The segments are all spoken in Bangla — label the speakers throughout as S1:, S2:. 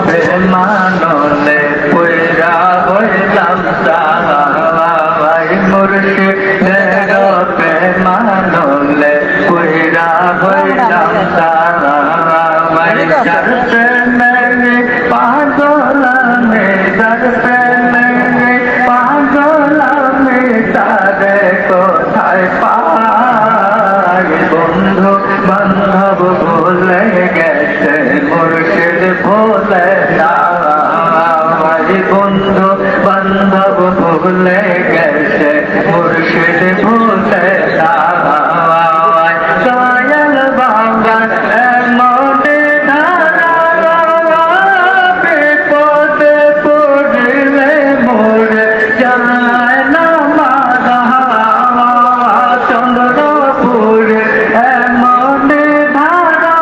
S1: প্রেমানলে পুরা হইলাম সাহাই মুর্শিদের প্রেমানলে পুরা হইলাম সাহাই যার প্রেমে পাগল আমি যার প্রেমে পাগল আমি তারে কোথায় পাই বন্ধু বান্ধব ভুলে গেছে মুর্শিদ ভুলে যাই বন্ধু বান্ধব ভুলে গেছে মুর্শিদ ভুলে যাই দয়াল বাবা এমনে ধারা বিপদে পড়লে মোরে যায় না মারা চন্দ্রপুরে এমনে ধারা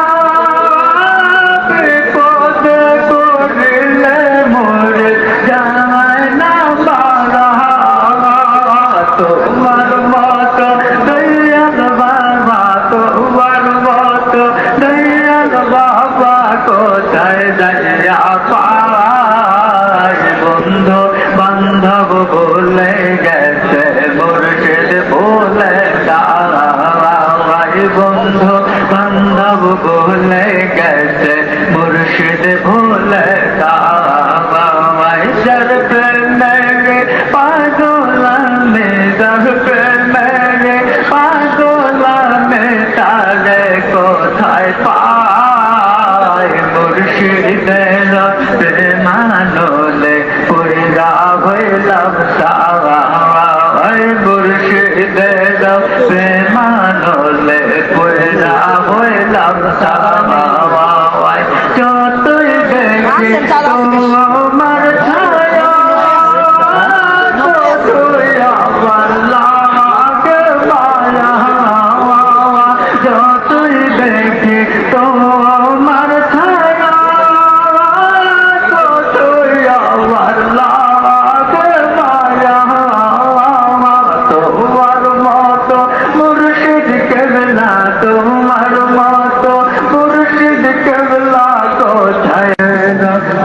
S1: বিপদে পড়লে মোরে যায় না মারা তোমার মতো দয়াল বাবা তোমার মতো দয়াল বাবা কোথায় যাইয়া পাই বন্ধু বান্ধব ভুলে গেছে মুর্শিদ ভুলে যাই বন্ধু বান্ধব ভুলে গেছে মুর্শিদ ভুলে যাই যার প্রেমে পাগল আমি যার প্রেমে পাগল আমি তারে কোথায় পাই মুর্শিদের প্রেমানলে পুরা হইলাম সাহাই মুর্শিদের প্রেমানলে পুরা হইলাম সাহাই যতই দেখি তোমার ছায়া ততই আমার লাগে মায়া যতই দেখি তোমার ছায়া ততই আমার লাগে মায়া তোমার মতো মুর্শিদ কেবলা তোমার মতো মুর্শিদ কেবলা কোথায়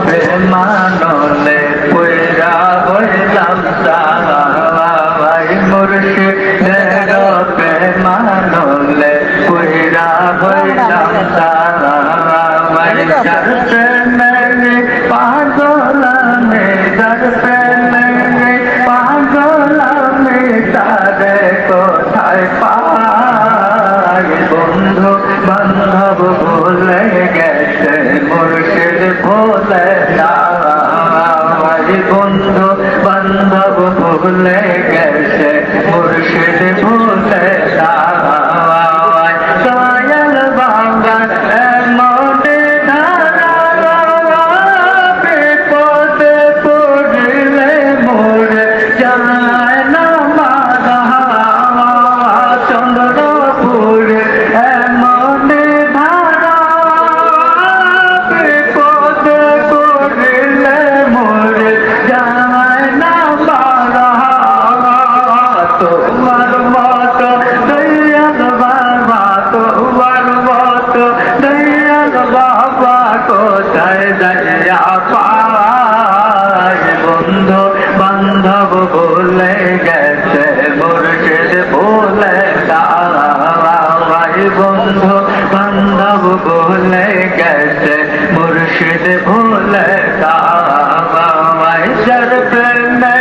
S1: প্রেমানলে পুরা হইলাম সাহাই মুর্শিদের প্রেমানলে পুরা হইলাম সাহাই যার প্রেমে পাগল আমি যার প্রেমে পাগল আমি তারে কোথায় পাই বন্ধু বান্ধব ভুলে গেছে মুর্শিদ ভুলে যাই বন্ধু বান্ধব ভুলে গেছে মুর্শিদ ভুলে যাই দয়াল বাবা এমনে ধারা বিপদে পড়লে মোরে যায় না মারা চন্দ্রপুরে এমনে ধারা বিপদে পড়লে মোরে যায় না মারা তোমার মতো দয়াল বাবা তোমার মতো দয়াল বাবা কোথায় যাইয়া পাই বন্ধু বান্ধব ভুলে গেছে মুর্শিদ ভুলে যাই বন্ধু বান্ধব ভুলে গেছে মুর্শিদ ভুলে যাই যার প্রেমে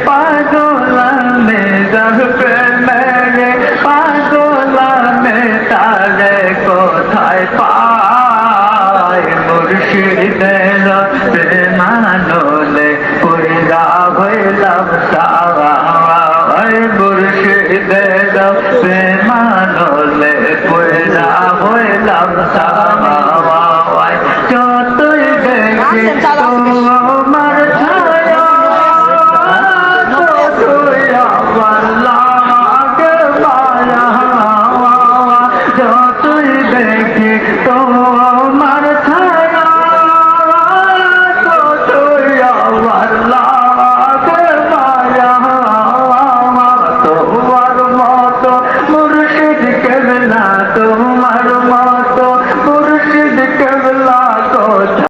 S1: পাগল আমি যার প্রেমে পাগল আমি তারে কোথায় পাই মুর্শিদের প্রেমানলে পুরা হইলাম সাহাই মুর্শিদের প্রেমানলে পুরা হইলাম সাহাই যতই দেখি